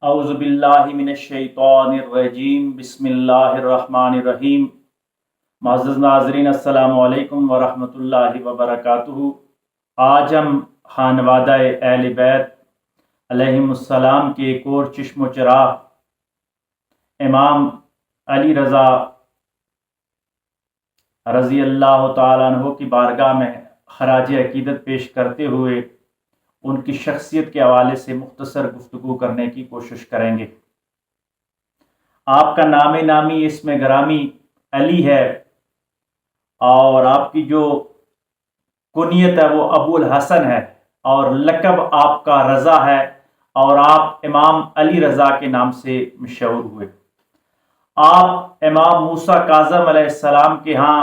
اعوذ باللہ من الشیطان الرجیم بسم اللہ الرحمن الرحیم۔ معزز ناظرین السلام علیکم ورحمۃ اللہ وبرکاتہ۔ آج ہم خانوادہ اہل بیت علیہم السلام کے ایک اور چشم و چراغ امام علی رضا رضی اللہ تعالیٰ عنہ کی بارگاہ میں خراج عقیدت پیش کرتے ہوئے ان کی شخصیت کے حوالے سے مختصر گفتگو کرنے کی کوشش کریں گے۔ آپ کا نام نامی اسم گرامی علی ہے اور آپ کی جو کنیت ہے وہ ابو الحسن ہے اور لقب آپ کا رضا ہے اور آپ امام علی رضا کے نام سے مشہور ہوئے۔ آپ امام موسیٰ کاظم علیہ السلام کے ہاں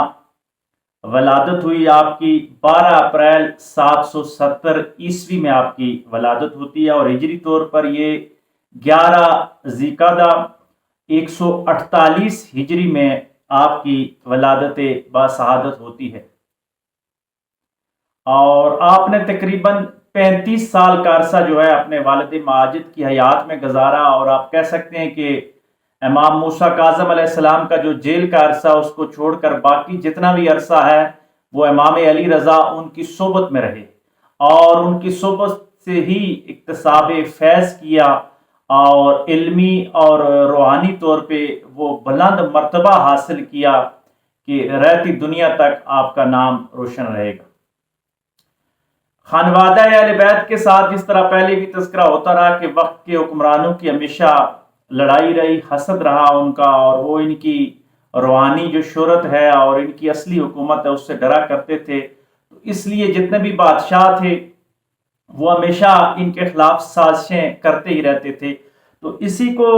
ولادت ہوئی۔ آپ کی 12 اپریل 770 عیسوی میں آپ کی ولادت ہوتی ہے اور ہجری طور پر یہ 11 ذیقعدہ 148 ہجری میں آپ کی ولادت باسعادت ہوتی ہے اور آپ نے تقریباً 35 سال کا عرصہ جو ہے اپنے والد ماجد کی حیات میں گزارا اور آپ کہہ سکتے ہیں کہ امام موسیٰ کاظم علیہ السلام کا جو جیل کا عرصہ اس کو چھوڑ کر باقی جتنا بھی عرصہ ہے وہ امام علی رضا ان کی صحبت میں رہے اور ان کی صحبت سے ہی اکتساب فیض کیا اور علمی اور روحانی طور پہ وہ بلند مرتبہ حاصل کیا کہ رہتی دنیا تک آپ کا نام روشن رہے گا۔ خانوادہ اہل بیت کے ساتھ جس طرح پہلے بھی تذکرہ ہوتا رہا کہ وقت کے حکمرانوں کی ہمیشہ لڑائی رہی، حسد رہا ان کا اور وہ ان کی روحانی جو شہرت ہے اور ان کی اصلی حکومت ہے اس سے ڈرا کرتے تھے، تو اس لیے جتنے بھی بادشاہ تھے وہ ہمیشہ ان کے خلاف سازشیں کرتے ہی رہتے تھے۔ تو اسی کو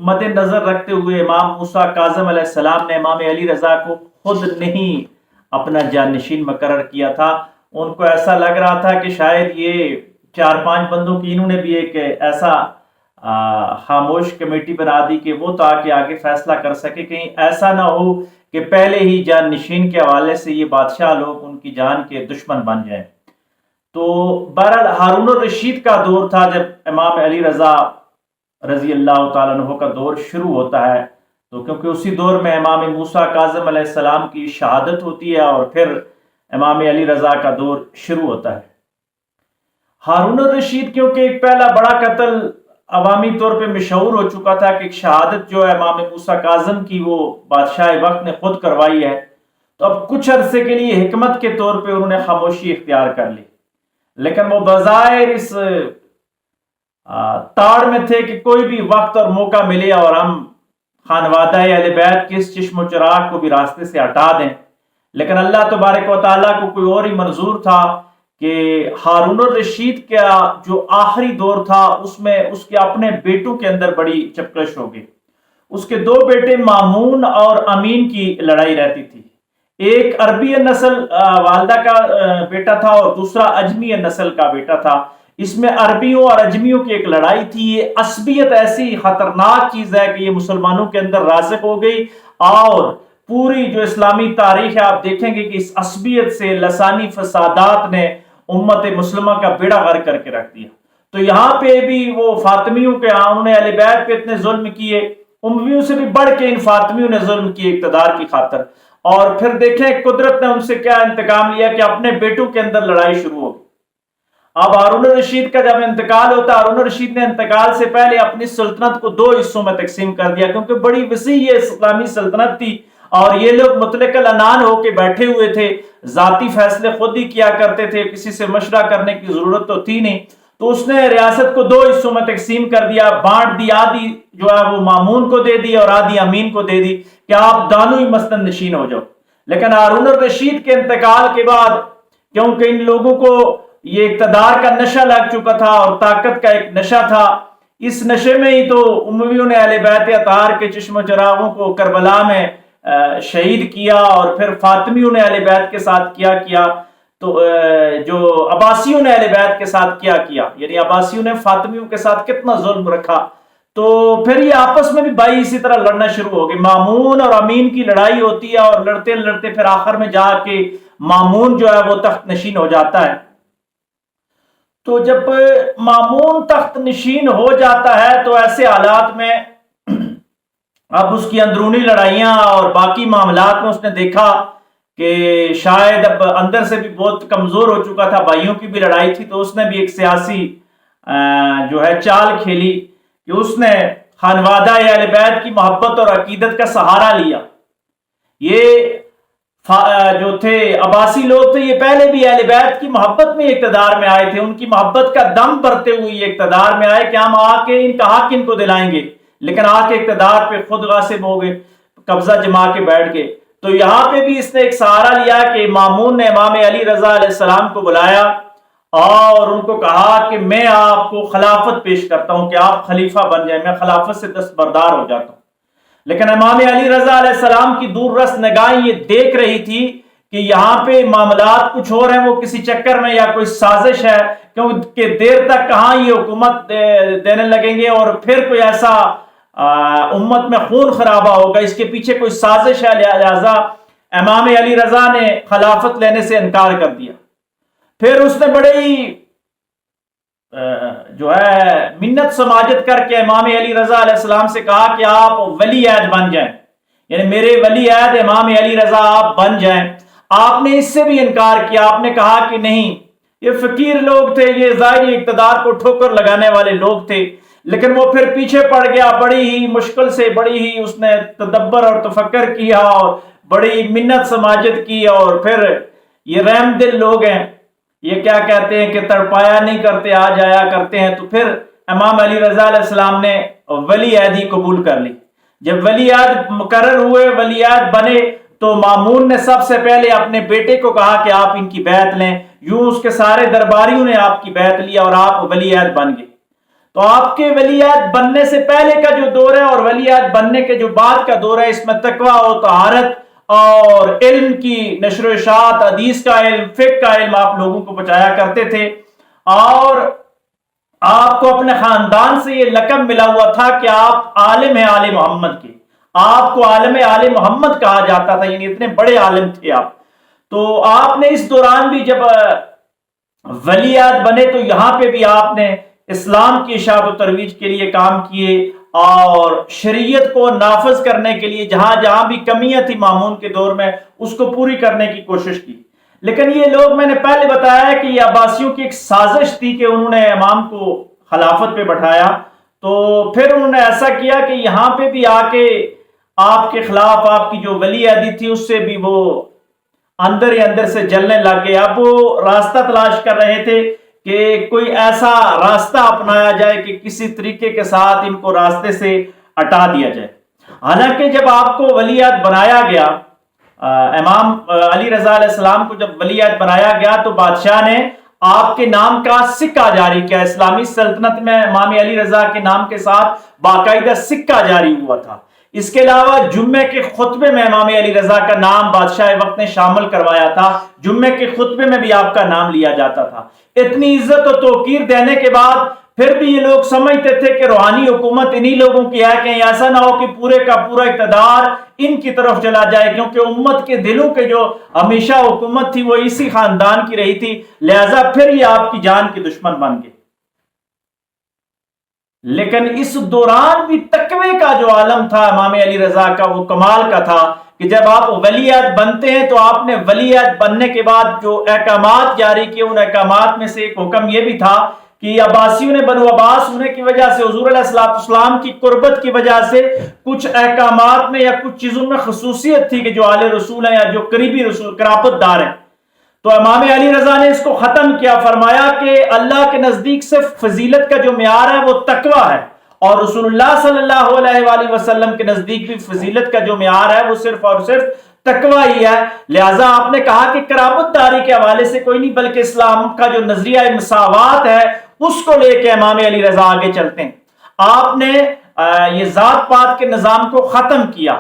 مد نظر رکھتے ہوئے امام موسیٰ کاظم علیہ السلام نے امام علی رضا کو خود نہیں اپنا جانشین مقرر کیا تھا۔ ان کو ایسا لگ رہا تھا کہ شاید یہ 4-5 بندوں کی انہوں نے بھی ایک ایسا خاموش کمیٹی بنا دی کہ وہ تاکہ آگے فیصلہ کر سکے، کہیں ایسا نہ ہو کہ پہلے ہی جان نشین کے حوالے سے یہ بادشاہ لوگ ان کی جان کے دشمن بن جائیں۔ تو بہرحال ہارون الرشید کا دور تھا جب امام علی رضا رضی اللہ تعالیٰ عنہ کا دور شروع ہوتا ہے، تو کیونکہ اسی دور میں امام موسیٰ کاظم علیہ السلام کی شہادت ہوتی ہے اور پھر امام علی رضا کا دور شروع ہوتا ہے۔ ہارون الرشید کیونکہ ایک پہلا بڑا قتل عوامی طور پہ مشہور ہو چکا تھا کہ ایک شہادت جو ہے امام موسیٰ کاظم کی وہ بادشاہ وقت نے خود کروائی ہے، تو اب کچھ عرصے کے لیے حکمت کے طور پہ انہوں نے خاموشی اختیار کر لی، لیکن وہ بظاہر اس تاڑ میں تھے کہ کوئی بھی وقت اور موقع ملے اور ہم خانوادہ اہل بیت کے اس چشم و چراغ کو بھی راستے سے ہٹا دیں۔ لیکن اللہ تبارک و تعالیٰ کو کوئی اور ہی منظور تھا کہ ہارون الرشید کا جو آخری دور تھا اس میں اس کے اپنے بیٹوں کے اندر بڑی چپکش ہو گئی۔ اس کے 2 بیٹے مامون اور امین کی لڑائی رہتی تھی۔ ایک عربی نسل والدہ کا بیٹا تھا اور دوسرا اجمی نسل کا بیٹا تھا۔ اس میں عربیوں اور اجمیوں کی ایک لڑائی تھی۔ یہ عصبیت ایسی خطرناک چیز ہے کہ یہ مسلمانوں کے اندر راسخ ہو گئی اور پوری جو اسلامی تاریخ ہے آپ دیکھیں گے کہ اس عصبیت سے لسانی فسادات نے امت مسلمہ کا بیڑا غرق کر کے رکھ دیا۔ تو یہاں پہ بھی وہ فاطمیوں کے انہوں نے اہل بیت پہ اتنے ظلم کیے، امویوں سے بھی بڑھ کے ان فاطمیوں نے ظلم کیے اقتدار کی خاطر، اور پھر دیکھیں قدرت نے ان سے کیا انتقام لیا کہ اپنے بیٹوں کے اندر لڑائی شروع ہو گئی۔ اب ہارون الرشید کا جب انتقال ہوتا ہے، ہارون الرشید نے انتقال سے پہلے اپنی سلطنت کو 2 حصوں میں تقسیم کر دیا کیونکہ بڑی وسیع یہ اسلامی سلطنت تھی اور یہ لوگ مطلق العنان ہو کے بیٹھے ہوئے تھے، ذاتی فیصلے خود ہی کیا کرتے تھے، کسی سے مشورہ کرنے کی ضرورت تو تھی نہیں۔ تو اس نے ریاست کو 2 حصوں میں تقسیم کر دیا، بانٹ دی، آدھی جو ہے وہ مامون کو دے دی اور آدھی امین کو دے دی کہ آپ دونوں ہی مسند نشین ہو جاؤ۔ لیکن ہارون الرشید کے انتقال کے بعد کیونکہ ان لوگوں کو یہ اقتدار کا نشہ لگ چکا تھا اور طاقت کا ایک نشہ تھا، اس نشے میں ہی تو امویوں نے اہل بیت اطہار کے چشم و چراغوں کو کربلا میں شہید کیا اور پھر فاطمیوں نے اہل بیت کے ساتھ کیا تو جو عباسیوں نے اہل بیت کے ساتھ کیا یعنی عباسیوں نے فاطمیوں کے ساتھ کتنا ظلم رکھا، تو پھر یہ آپس میں بھی بھائی اسی طرح لڑنا شروع ہو گئے۔ مامون اور امین کی لڑائی ہوتی ہے اور لڑتے لڑتے پھر آخر میں جا کے مامون جو ہے وہ تخت نشین ہو جاتا ہے۔ تو جب مامون تخت نشین ہو جاتا ہے تو ایسے حالات میں اب اس کی اندرونی لڑائیاں اور باقی معاملات میں اس نے دیکھا کہ شاید اب اندر سے بھی بہت کمزور ہو چکا تھا، بھائیوں کی بھی لڑائی تھی، تو اس نے بھی ایک سیاسی جو ہے چال کھیلی کہ اس نے خانوادہ اہل بیت کی محبت اور عقیدت کا سہارا لیا۔ یہ جو تھے عباسی لوگ تھے، یہ پہلے بھی اہل بیت کی محبت میں اقتدار میں آئے تھے، ان کی محبت کا دم بھرتے ہوئے یہ اقتدار میں آئے کہ ہم آ کے ان کا حق ان کو دلائیں گے، لیکن آ کے اقتدار پہ خود غاصب ہو گئے، قبضہ جما کے بیٹھ گئے۔ تو یہاں پہ بھی اس نے ایک سہارا لیا کہ مامون نے امام علی رضا علیہ السلام کو بلایا اور ان کو کہا کہ میں آپ کو خلافت پیش کرتا ہوں کہ آپ خلیفہ بن جائیں، میں خلافت سے دستبردار ہو جاتا ہوں۔ لیکن امام علی رضا علیہ السلام کی دور رس نگاہیں یہ دیکھ رہی تھی کہ یہاں پہ معاملات کچھ اور ہیں، وہ کسی چکر میں یا کوئی سازش ہے، کیونکہ دیر تک کہاں یہ حکومت دینے لگیں گے اور پھر کوئی ایسا امت میں خون خرابہ ہوگا، اس کے پیچھے کوئی سازش ہے، لہذا امام علی رضا نے خلافت لینے سے انکار کر دیا۔ پھر اس نے بڑے ہی جو ہے منت سماجت کر کے امام علی رضا علیہ السلام سے کہا کہ آپ ولی عہد بن جائیں، یعنی میرے ولی عہد امام علی رضا آپ بن جائیں۔ آپ نے اس سے بھی انکار کیا، آپ نے کہا کہ نہیں، یہ فقیر لوگ تھے، یہ ظاہری اقتدار کو ٹھوکر لگانے والے لوگ تھے۔ لیکن وہ پھر پیچھے پڑ گیا، بڑی ہی مشکل سے، بڑی ہی اس نے تدبر اور تفکر کیا اور بڑی منت سماجت کی، اور پھر یہ رحم دل لوگ ہیں، یہ کیا کہتے ہیں کہ تڑپایا نہیں کرتے، آ جایا کرتے ہیں۔ تو پھر امام علی رضا علیہ السلام نے ولی عہدی قبول کر لی۔ جب ولی عہد مقرر ہوئے، ولی عہد بنے، تو مامون نے سب سے پہلے اپنے بیٹے کو کہا کہ آپ ان کی بیعت لیں۔ یوں اس کے سارے درباریوں نے آپ کی بیعت لیا اور آپ ولی عہد بن گئے۔ تو آپ کے ولی عہد بننے سے پہلے کا جو دور ہے اور ولی عہد بننے کے جو بعد کا دور ہے، اس میں تقویٰ اور طہارت اور علم کی نشر و اشاعت، حدیث کا علم، فقہ کا علم آپ لوگوں کو بچایا کرتے تھے، اور آپ کو اپنے خاندان سے یہ لقب ملا ہوا تھا کہ آپ عالم ہیں آل محمد کے، آپ کو عالم آل محمد کہا جاتا تھا، یعنی اتنے بڑے عالم تھے آپ۔ تو آپ نے اس دوران بھی جب ولی عہد بنے تو یہاں پہ بھی آپ نے اسلام کی اشاعت و ترویج کے لیے کام کیے اور شریعت کو نافذ کرنے کے لیے جہاں جہاں بھی کمیاں تھی مامون کے دور میں، اس کو پوری کرنے کی کوشش کی۔ لیکن یہ لوگ، میں نے پہلے بتایا کہ یہ عباسیوں کی ایک سازش تھی کہ انہوں نے امام کو خلافت پہ بٹھایا، تو پھر انہوں نے ایسا کیا کہ یہاں پہ بھی آ کے آپ کے خلاف آپ کی جو ولی عہدی تھی اس سے بھی وہ اندر ہی اندر سے جلنے لگ گئے۔ اب وہ راستہ تلاش کر رہے تھے کہ کوئی ایسا راستہ اپنایا جائے کہ کسی طریقے کے ساتھ ان کو راستے سے ہٹا دیا جائے۔ حالانکہ جب آپ کو ولی عہد بنایا گیا، امام علی رضا علیہ السلام کو جب ولی عہد بنایا گیا تو بادشاہ نے آپ کے نام کا سکہ جاری کیا۔ اسلامی سلطنت میں امام علی رضا کے نام کے ساتھ باقاعدہ سکہ جاری ہوا تھا۔ اس کے علاوہ جمعے کے خطبے میں امام علی رضا کا نام بادشاہ وقت نے شامل کروایا تھا، جمعے کے خطبے میں بھی آپ کا نام لیا جاتا تھا۔ اتنی عزت و توقیر دینے کے بعد پھر بھی یہ لوگ سمجھتے تھے کہ روحانی حکومت انہی لوگوں کی ہے، کہ ایسا نہ ہو کہ پورے کا پورا اقتدار ان کی طرف چلا جائے، کیونکہ امت کے دلوں کے جو ہمیشہ حکومت تھی وہ اسی خاندان کی رہی تھی، لہذا پھر یہ آپ کی جان کے دشمن بن گئے۔ لیکن اس دوران بھی تقوی کا جو عالم تھا امام علی رضا کا، وہ کمال کا تھا کہ جب آپ ولی عہد بنتے ہیں تو آپ نے ولی عہد بننے کے بعد جو احکامات جاری کیے، ان احکامات میں سے ایک حکم یہ بھی تھا کہ عباسیوں نے، بنو عباس ہونے کی وجہ سے، حضور علیہ السلام کی قربت کی وجہ سے کچھ احکامات میں یا کچھ چیزوں میں خصوصیت تھی کہ جو آل رسول ہیں یا جو قریبی رسول قرابت دار ہیں، تو امام علی رضا نے اس کو ختم کیا۔ فرمایا کہ اللہ کے نزدیک سے فضیلت کا جو معیار ہے وہ تقویٰ ہے، اور رسول اللہ صلی اللہ علیہ وآلہ وسلم کے نزدیک بھی فضیلت کا جو معیار ہے وہ صرف اور صرف تقویٰ ہی ہے۔ لہٰذا آپ نے کہا کہ قرابت داری کے حوالے سے کوئی نہیں، بلکہ اسلام کا جو نظریہ مساوات ہے اس کو لے کے امام علی رضا آگے چلتے ہیں۔ آپ نے یہ ذات پات کے نظام کو ختم کیا،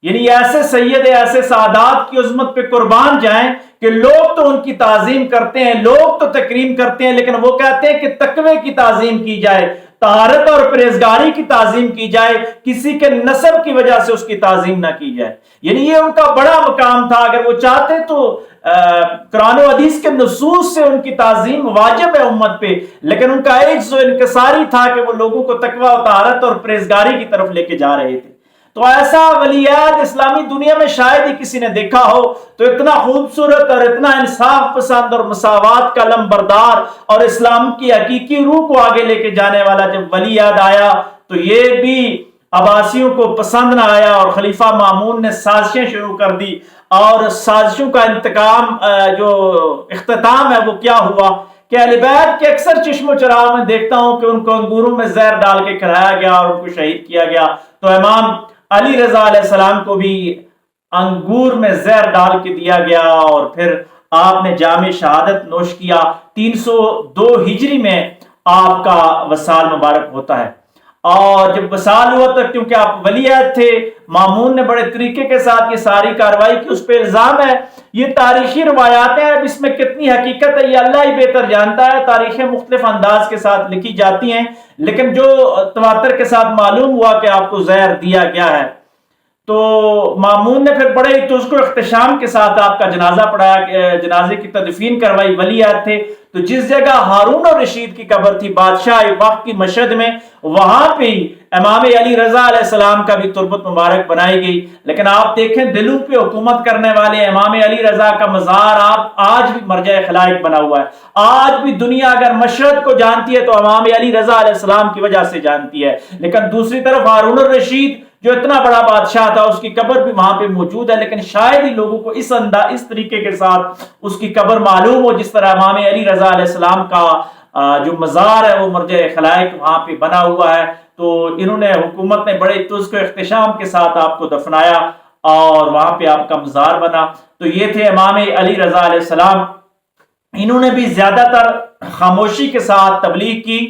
یعنی ایسے سید، ایسے سادات کی عظمت پہ قربان جائیں کہ لوگ تو ان کی تعظیم کرتے ہیں، لوگ تو تکریم کرتے ہیں، لیکن وہ کہتے ہیں کہ تقوی کی تعظیم کی جائے، طہارت اور پرہیزگاری کی تعظیم کی جائے، کسی کے نسب کی وجہ سے اس کی تعظیم نہ کی جائے۔ یعنی یہ ان کا بڑا مقام تھا۔ اگر وہ چاہتے تو قرآن و حدیث کے نصوص سے ان کی تعظیم واجب ہے امت پہ، لیکن ان کا عجز و انکساری تھا کہ وہ لوگوں کو تقوی و طہارت اور پرہیزگاری کی طرف لے کے جا رہے تھے۔ تو ایسا ولیعہد اسلامی دنیا میں شاید ہی کسی نے دیکھا ہو۔ تو اتنا خوبصورت اور اتنا انصاف پسند اور مساوات کا علمبردار اور اسلام کی حقیقی روح کو آگے لے کے جانے والا جب ولیعہد آیا تو یہ بھی عباسیوں کو پسند نہ آیا، اور خلیفہ مامون نے سازشیں شروع کر دی، اور سازشوں کا انتقام جو اختتام ہے وہ کیا ہوا کہ اہل بیت کے اکثر چشم و چراغ میں دیکھتا ہوں کہ ان کو انگوروں میں زہر ڈال کے کھلایا گیا اور ان کو شہید کیا گیا۔ تو امام علی رضا علیہ السلام کو بھی انگور میں زہر ڈال کے دیا گیا، اور پھر آپ نے جام شہادت نوش کیا۔ 302 ہجری میں آپ کا وصال مبارک ہوتا ہے، اور جب وصال ہوا تک کیونکہ آپ ولیعہد تھے، مامون نے بڑے طریقے کے ساتھ یہ ساری کارروائی کی۔ اس پہ الزام ہے، یہ تاریخی روایات ہیں، اب اس میں کتنی حقیقت ہے یہ اللہ ہی بہتر جانتا ہے۔ تاریخیں مختلف انداز کے ساتھ لکھی جاتی ہیں، لیکن جو تواتر کے ساتھ معلوم ہوا کہ آپ کو زہر دیا گیا ہے، تو مامون نے پھر بڑے تذکر و اختشام کے ساتھ آپ کا جنازہ پڑھایا، جنازے کی تدفین کروائی۔ ولیعہد تھے تو جس جگہ ہارون اور رشید کی قبر تھی بادشاہ وقت کی مشہد میں، وہاں پہ امام علی رضا علیہ السلام کا بھی تربت مبارک بنائی گئی۔ لیکن آپ دیکھیں دلوں پہ حکومت کرنے والے امام علی رضا کا مزار آپ آج بھی مرجع خلائق بنا ہوا ہے۔ آج بھی دنیا اگر مشہد کو جانتی ہے تو امام علی رضا علیہ السلام کی وجہ سے جانتی ہے، لیکن دوسری طرف ہارون الرشید جو اتنا بڑا بادشاہ تھا اس کی قبر بھی وہاں پہ موجود ہے، لیکن شاید ہی لوگوں کو اس طریقے کے ساتھ اس کی قبر معلوم ہو جس طرح امام علی رضا علیہ السلام کا جو مزار ہے وہ مرجع خلائق وہاں پہ بنا ہوا ہے۔ تو انہوں نے حکومت نے بڑے تذکر و اختشام کے ساتھ آپ کو دفنایا اور وہاں پہ آپ کا مزار بنا۔ تو یہ تھے امام علی رضا علیہ السلام۔ انہوں نے بھی زیادہ تر خاموشی کے ساتھ تبلیغ کی،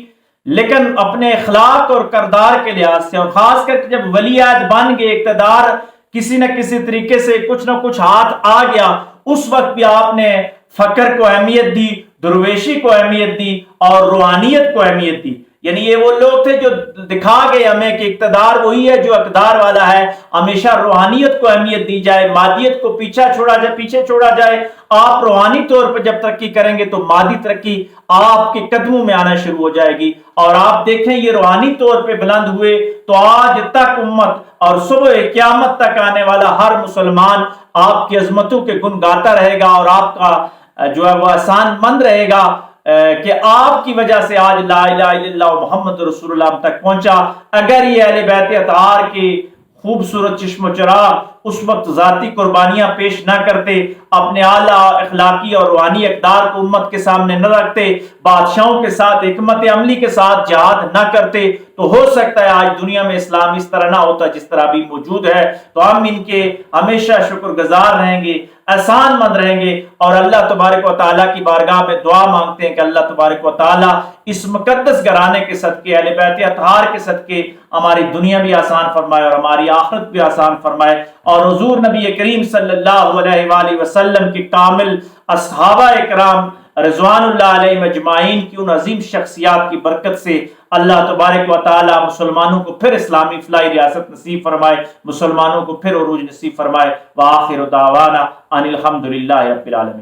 لیکن اپنے اخلاق اور کردار کے لحاظ سے، اور خاص کر کے جب ولیعہد بن گئے، اقتدار کسی نہ کسی طریقے سے کچھ نہ کچھ ہاتھ آ گیا، اس وقت بھی آپ نے فقر کو اہمیت دی، درویشی کو اہمیت دی اور روحانیت کو اہمیت دی۔ یعنی یہ وہ لوگ تھے جو دکھا گئے ہمیں کہ اقتدار وہی ہے جو اقدار والا ہے، ہمیشہ روحانیت کو اہمیت دی جائے، مادیت کو پیچھے چھوڑا جائے۔ آپ روحانی طور پر جب ترقی کریں گے تو مادی ترقی آپ کے قدموں میں آنا شروع ہو جائے گی، اور آپ دیکھیں یہ روحانی طور پہ بلند ہوئے تو آج تک امت اور صبح قیامت تک آنے والا ہر مسلمان آپ کی عظمتوں کے گن گاتا رہے گا، اور آپ کا جو ہے وہ احسان مند رہے گا کہ آپ کی وجہ سے آج لا الہ الا اللہ محمد رسول اللہ تک پہنچا۔ اگر یہ اہل بیت اطہار کی خوبصورت چشم و چراغ اس وقت ذاتی قربانیاں پیش نہ کرتے، اپنے اعلیٰ اخلاقی اور روحانی اقدار کو امت کے سامنے نہ رکھتے، بادشاہوں کے ساتھ حکمت عملی کے ساتھ جہاد نہ کرتے، تو ہو سکتا ہے آج دنیا میں اسلام اس طرح نہ ہوتا جس طرح ابھی موجود ہے۔ تو ہم ان کے ہمیشہ شکر گزار رہیں گے، احسان مند رہیں گے، اور اللہ تبارک و تعالیٰ کی بارگاہ میں دعا مانگتے ہیں کہ اللہ تبارک و تعالیٰ اس مقدس گھرانے کے صدقے، اہل بیت اطہار کے صدقے ہماری دنیا بھی آسان فرمائے اور ہماری آخرت بھی آسان فرمائے، اور حضور نبی کریم صلی اللہ علیہ وآلہ وسلم کی کامل اصحابہ اکرام رضوان اللہ علیہ مجمعین کی ان عظیم شخصیات کی برکت سے اللہ تبارک و تعالی مسلمانوں کو پھر اسلامی فلاحی ریاست نصیب فرمائے، مسلمانوں کو پھر عروج نصیب فرمائے۔ وآخر دعوانا ان الحمدللہ رب العالمین۔